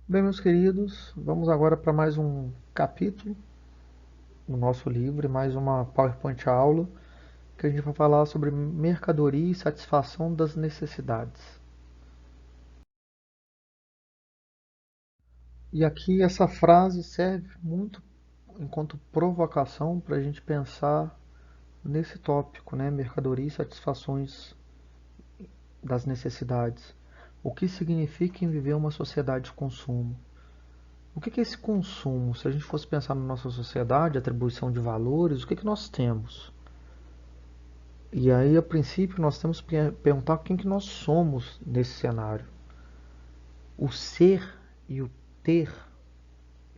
Bem, meus queridos, vamos agora para mais um capítulo no nosso livro, e mais uma PowerPoint aula, que a gente vai falar sobre mercadoria e satisfação das necessidades. E aqui essa frase serve muito enquanto provocação para a gente pensar nesse tópico, né? Mercadoria e satisfações das necessidades. O que significa em viver uma sociedade de consumo? O que é esse consumo? Se a gente fosse pensar na nossa sociedade, atribuição de valores, o que nós temos? E aí, a princípio, nós temos que perguntar quem que nós somos nesse cenário. O ser e o ter,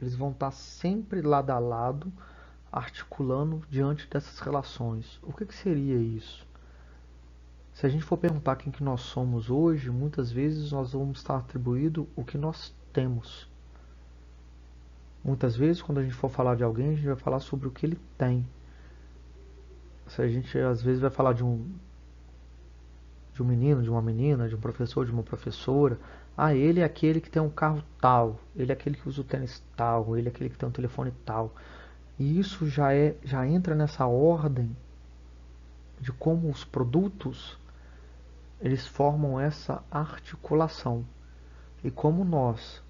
eles vão estar sempre lado a lado, articulando diante dessas relações. O que seria isso? Se a gente for perguntar quem que nós somos hoje, muitas vezes nós vamos estar atribuído o que nós temos. Muitas vezes, quando a gente for falar de alguém, a gente vai falar sobre o que ele tem. Se a gente às vezes vai falar de um menino, de uma menina, de um professor, de uma professora. Ah, ele é aquele que tem um carro tal, ele é aquele que usa o tênis tal, ele é aquele que tem um telefone tal. E isso já entra nessa ordem de como os produtos eles formam essa articulação. E como nós,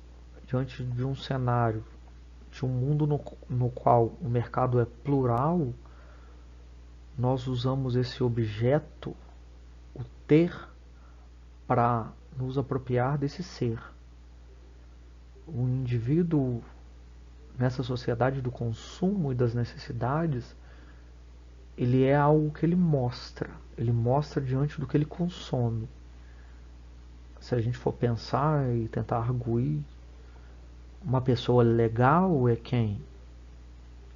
diante de um cenário, de um mundo no qual o mercado é plural, nós usamos esse objeto, o ter, para nos apropriar desse ser. O indivíduo nessa sociedade do consumo e das necessidades, ele é algo que ele mostra diante do que ele consome. Se a gente for pensar e tentar arguir, uma pessoa legal é quem?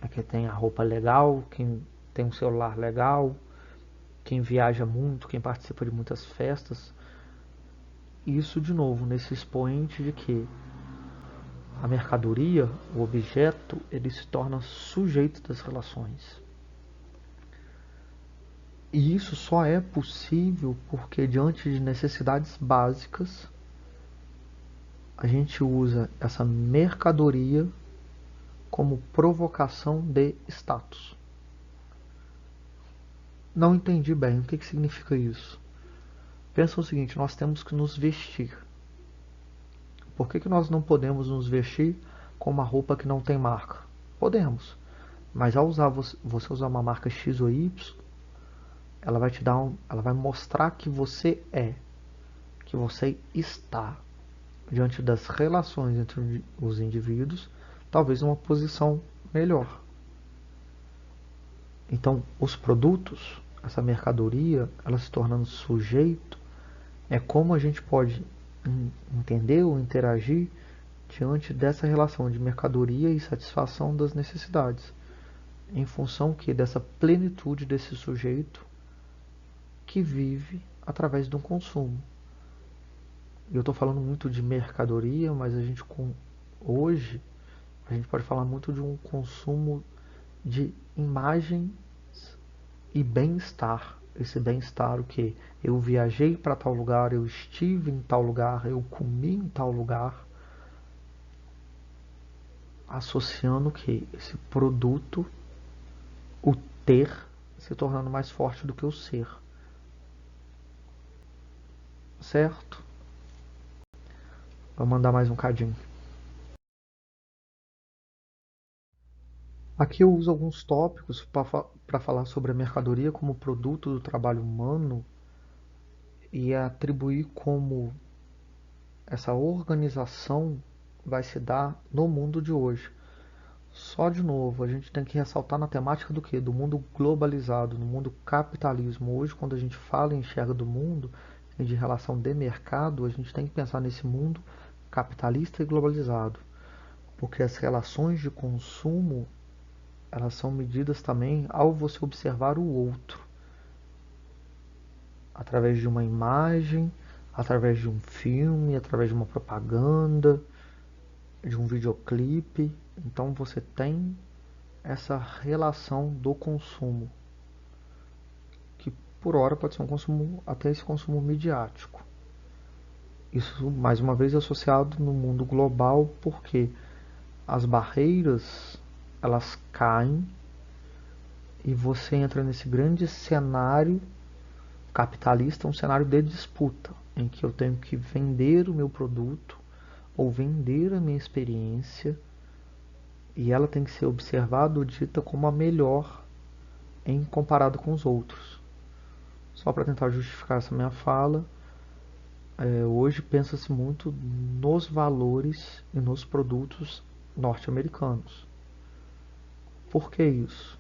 É quem tem a roupa legal, quem tem um celular legal, quem viaja muito, quem participa de muitas festas. Isso, de novo, nesse expoente de que a mercadoria, o objeto, ele se torna sujeito das relações. E isso só é possível porque, diante de necessidades básicas, a gente usa essa mercadoria como provocação de status. Não entendi bem o que significa isso. Pensa o seguinte: nós temos que nos vestir. Por que nós não podemos nos vestir com uma roupa que não tem marca? Podemos, mas ao usar você usar uma marca X ou Y, ela vai mostrar que você é, que você está diante das relações entre os indivíduos, talvez uma posição melhor. Então, os produtos, essa mercadoria, ela se tornando sujeito, é como a gente pode entender ou interagir diante dessa relação de mercadoria e satisfação das necessidades, em função que dessa plenitude desse sujeito que vive através do consumo. Eu estou falando muito de mercadoria, mas hoje a gente pode falar muito de um consumo de imagens e bem-estar. Esse bem-estar, o que? Eu viajei para tal lugar, eu estive em tal lugar, eu comi em tal lugar, associando que esse produto, o ter, se tornando mais forte do que o ser. Certo? Vou mandar mais um cadinho. Aqui eu uso alguns tópicos para falar sobre a mercadoria como produto do trabalho humano e atribuir como essa organização vai se dar no mundo de hoje. Só de novo, a gente tem que ressaltar na temática do que? Do mundo globalizado, no mundo capitalismo. Hoje, quando a gente fala e enxerga do mundo e de relação de mercado, a gente tem que pensar nesse mundo capitalista e globalizado. Porque as relações de consumo, elas são medidas também ao você observar o outro. Através de uma imagem, através de um filme, através de uma propaganda, de um videoclipe. Então você tem essa relação do consumo, que por hora pode ser um consumo, até esse consumo midiático. Isso, mais uma vez, é associado no mundo global, porque as barreiras elas caem e você entra nesse grande cenário capitalista, um cenário de disputa, em que eu tenho que vender o meu produto ou vender a minha experiência e ela tem que ser observada ou dita como a melhor em comparado com os outros. Só para tentar justificar essa minha fala, hoje pensa-se muito nos valores e nos produtos norte-americanos. Por que isso?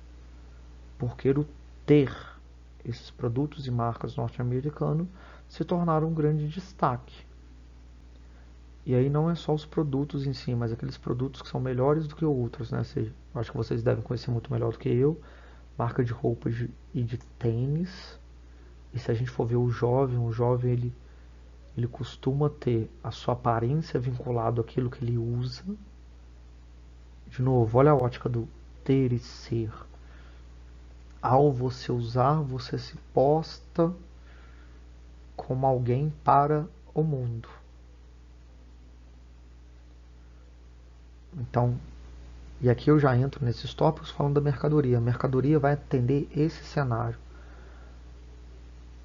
Porque o ter esses produtos e marcas norte-americanos se tornaram um grande destaque. E aí não é só os produtos em si, mas aqueles produtos que são melhores do que outros, né? Eu acho que vocês devem conhecer muito melhor do que eu, marca de roupa e de tênis. E se a gente for ver o jovem ele costuma ter a sua aparência vinculado àquilo que ele usa. De novo, olha a ótica do ter e ser. Ao você usar, você se posta como alguém para o mundo. Então, e aqui eu já entro nesses tópicos falando da mercadoria. A mercadoria vai atender esse cenário.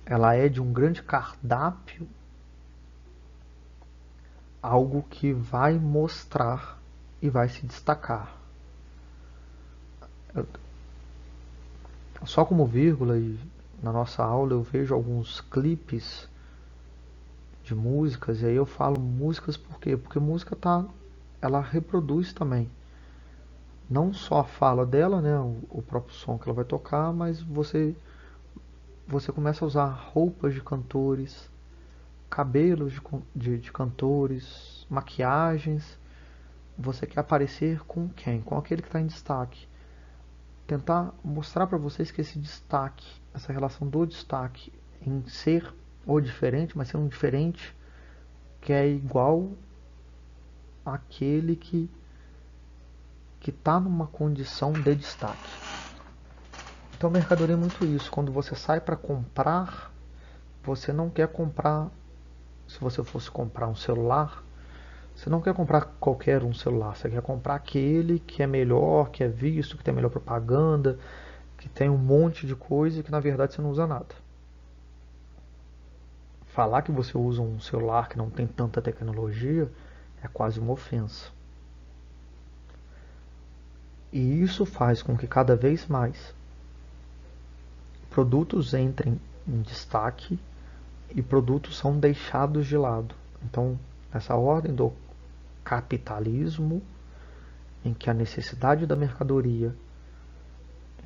Ela é de um grande cardápio, algo que vai mostrar e vai se destacar. Só como vírgula, e na nossa aula eu vejo alguns clipes de músicas, e aí eu falo músicas por quê? Porque música ela reproduz também. Não só a fala dela, né, o próprio som que ela vai tocar, mas você começa a usar roupas de cantores, cabelos de cantores, maquiagens. Você quer aparecer com quem? Com aquele que está em destaque. Tentar mostrar para vocês que esse destaque, essa relação do destaque em ser ou diferente, mas ser um diferente que é igual àquele que está numa condição de destaque. Então, mercadoria é muito isso. Quando você sai para comprar, você não quer comprar. Se você fosse comprar um celular, você não quer comprar qualquer um celular. Você quer comprar aquele que é melhor, que é visto, que tem melhor propaganda, que tem um monte de coisa que na verdade você não usa nada. Falar que você usa um celular que não tem tanta tecnologia é quase uma ofensa. E isso faz com que cada vez mais produtos entrem em destaque e produtos são deixados de lado. Então, nessa ordem do capitalismo, em que a necessidade da mercadoria,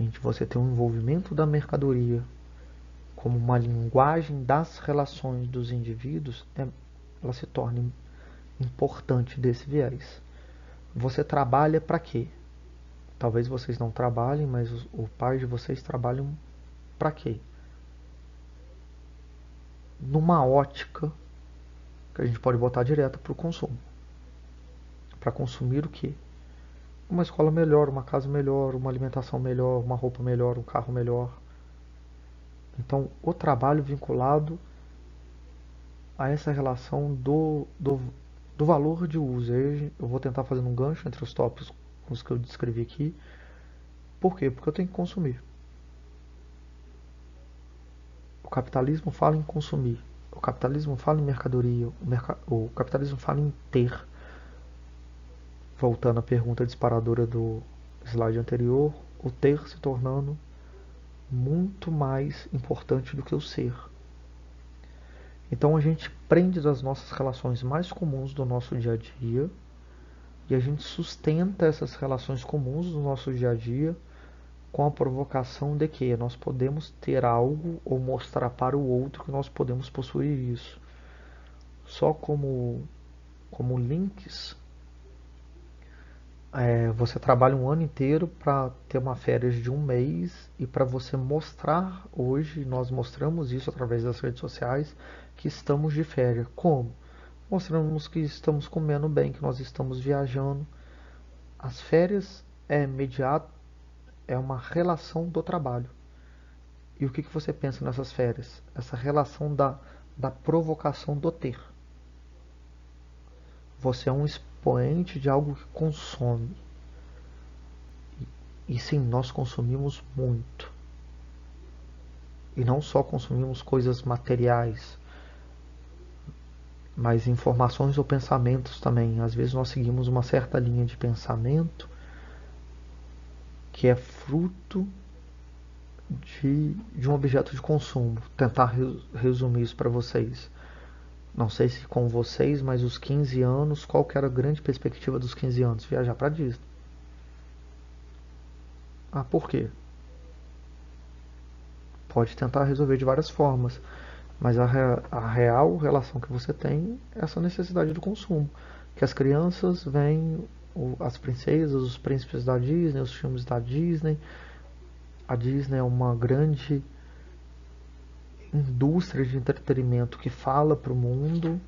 em que você tem um envolvimento da mercadoria como uma linguagem das relações dos indivíduos, ela se torna importante desse viés. Você trabalha para quê? Talvez vocês não trabalhem, mas o pai de vocês trabalham para quê? Numa ótica que a gente pode botar direto para o consumo. Para consumir o quê? Uma escola melhor, uma casa melhor, uma alimentação melhor, uma roupa melhor, um carro melhor. Então, o trabalho vinculado a essa relação do valor de uso. Aí eu vou tentar fazer um gancho entre os tópicos os que eu descrevi aqui. Por quê? Porque eu tenho que consumir. O capitalismo fala em consumir. O capitalismo fala em mercadoria. O capitalismo fala em ter. Voltando à pergunta disparadora do slide anterior, o ter se tornando muito mais importante do que o ser. Então a gente prende das nossas relações mais comuns do nosso dia a dia e a gente sustenta essas relações comuns do nosso dia a dia com a provocação de que nós podemos ter algo ou mostrar para o outro que nós podemos possuir isso. Só como links, você trabalha um ano inteiro para ter uma férias de um mês e para você mostrar, hoje nós mostramos isso através das redes sociais, que estamos de férias. Como? Mostramos que estamos comendo bem, que nós estamos viajando. As férias é imediato, é uma relação do trabalho. E o que você pensa nessas férias? Essa relação da provocação do ter. você é um expoente de algo que consome. E sim, nós consumimos muito. E não só consumimos coisas materiais, mas informações ou pensamentos também. Às vezes nós seguimos uma certa linha de pensamento que é fruto de um objeto de consumo. Tentar resumir isso para vocês. Não sei se com vocês, mas os 15 anos, qual que era a grande perspectiva dos 15 anos? Viajar para Disney. Ah, por quê? Pode tentar resolver de várias formas, mas a real relação que você tem é essa necessidade do consumo. Que as crianças veem as princesas, os príncipes da Disney, os filmes da Disney. A Disney é uma grande indústria de entretenimento que fala para o mundo.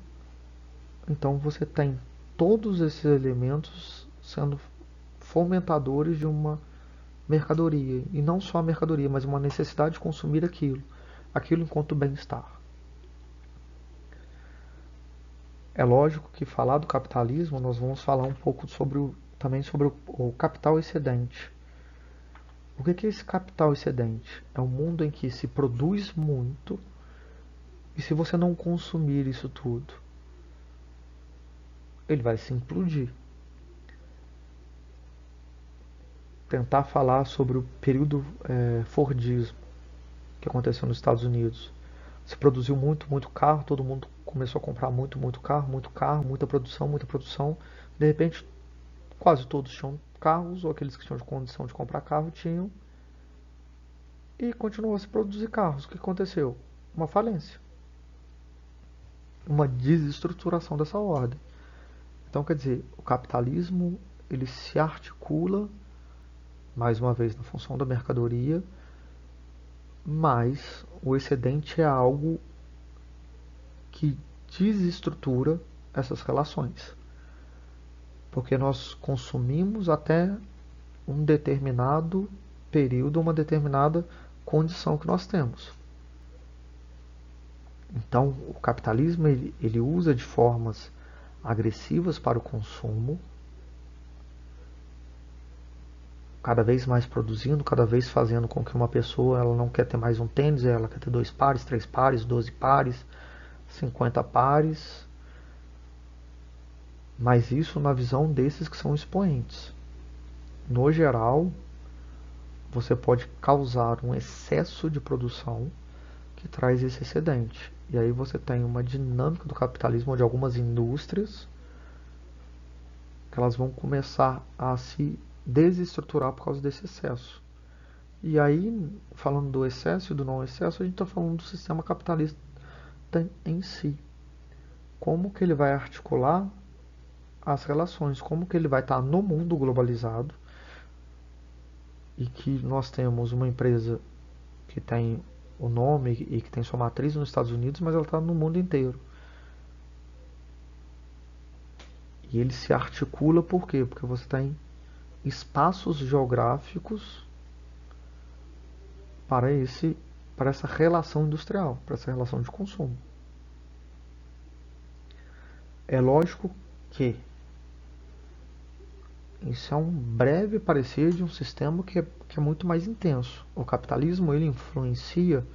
Então você tem todos esses elementos sendo fomentadores de uma mercadoria. E não só a mercadoria, mas uma necessidade de consumir aquilo. Aquilo enquanto bem-estar. É lógico que falar do capitalismo, nós vamos falar um pouco também sobre o capital excedente. O que é esse capital excedente? É um mundo em que se produz muito e se você não consumir isso tudo, ele vai se implodir. Tentar falar sobre o período Fordismo que aconteceu nos Estados Unidos. Se produziu muito carro, todo mundo começou a comprar muito carro, muita produção, muita produção. De repente, quase todos tinham carros, ou aqueles que tinham condição de comprar carro tinham, e continuou a se produzir carros. O que aconteceu? Uma falência, uma desestruturação dessa ordem. Então, quer dizer, o capitalismo ele se articula, mais uma vez, na função da mercadoria, mas o excedente é algo que desestrutura essas relações. Porque nós consumimos até um determinado período, uma determinada condição que nós temos. Então, o capitalismo ele usa de formas agressivas para o consumo, cada vez mais produzindo, cada vez fazendo com que uma pessoa ela não quer ter mais um tênis, ela quer ter 2 pares, 3 pares, 12 pares, 50 pares, mas isso na visão desses que são expoentes. No geral, você pode causar um excesso de produção que traz esse excedente. E aí você tem uma dinâmica do capitalismo onde algumas indústrias que elas vão começar a se desestruturar por causa desse excesso. E aí, falando do excesso e do não excesso, a gente está falando do sistema capitalista em si. Como que ele vai articular as relações, como que ele vai estar no mundo globalizado e que nós temos uma empresa que tem o nome e que tem sua matriz nos Estados Unidos, mas ela está no mundo inteiro. E ele se articula por quê? Porque você tem espaços geográficos para essa relação industrial, para essa relação de consumo. É lógico que isso é um breve parecer de um sistema que é muito mais intenso. O capitalismo ele influencia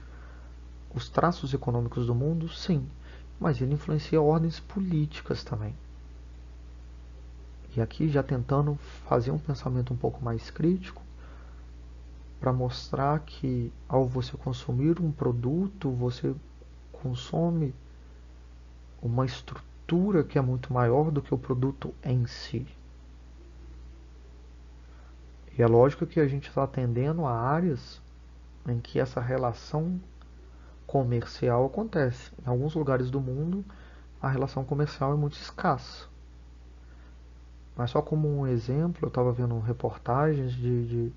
os traços econômicos do mundo, sim, mas ele influencia ordens políticas também. E aqui já tentando fazer um pensamento um pouco mais crítico, para mostrar que ao você consumir um produto, você consome uma estrutura que é muito maior do que o produto em si. E é lógico que a gente está atendendo a áreas em que essa relação comercial acontece. Em alguns lugares do mundo, a relação comercial é muito escassa. Mas só como um exemplo, eu estava vendo reportagens de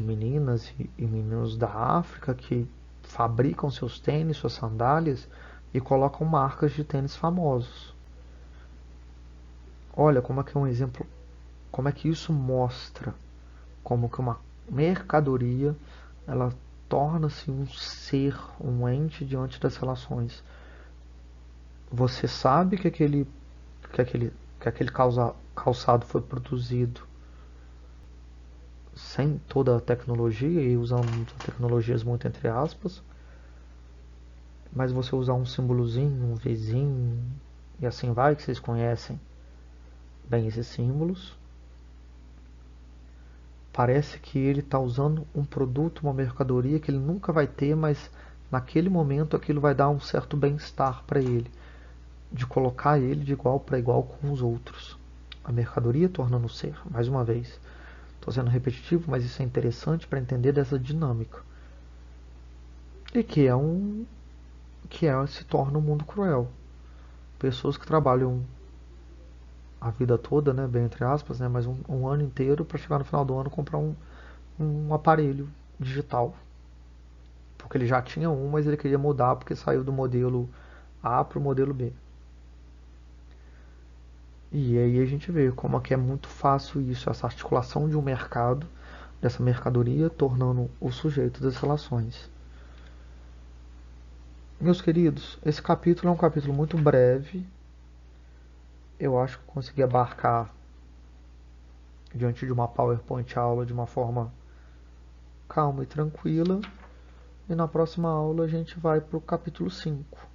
meninas e meninos da África que fabricam seus tênis, suas sandálias e colocam marcas de tênis famosos. Olha como é que é um exemplo, como é que isso mostra como que uma mercadoria ela torna-se um ser, um ente diante das relações. Você sabe que aquele que aquele calçado foi produzido sem toda a tecnologia e usando tecnologias muito entre aspas, mas você usar um símbolozinho, um vizinho e assim vai, que vocês conhecem bem esses símbolos, parece que ele está usando um produto, uma mercadoria que ele nunca vai ter, mas naquele momento aquilo vai dar um certo bem-estar para ele, de colocar ele de igual para igual com os outros. A mercadoria tornando ser, mais uma vez. Estou sendo repetitivo, mas isso é interessante para entender dessa dinâmica. E se torna um mundo cruel. Pessoas que trabalham a vida toda, né, bem entre aspas, né, mas um ano inteiro para chegar no final do ano comprar um aparelho digital. Porque ele já tinha um, mas ele queria mudar porque saiu do modelo A para o modelo B. E aí a gente vê como é que é muito fácil isso, essa articulação de um mercado, dessa mercadoria, tornando o sujeito das relações. Meus queridos, esse capítulo é um capítulo muito breve. Eu acho que consegui abarcar diante de uma PowerPoint aula de uma forma calma e tranquila. E na próxima aula a gente vai para o capítulo 5.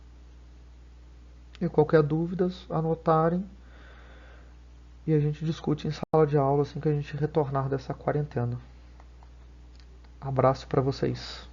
E qualquer dúvida, anotarem e a gente discute em sala de aula assim que a gente retornar dessa quarentena. Abraço para vocês.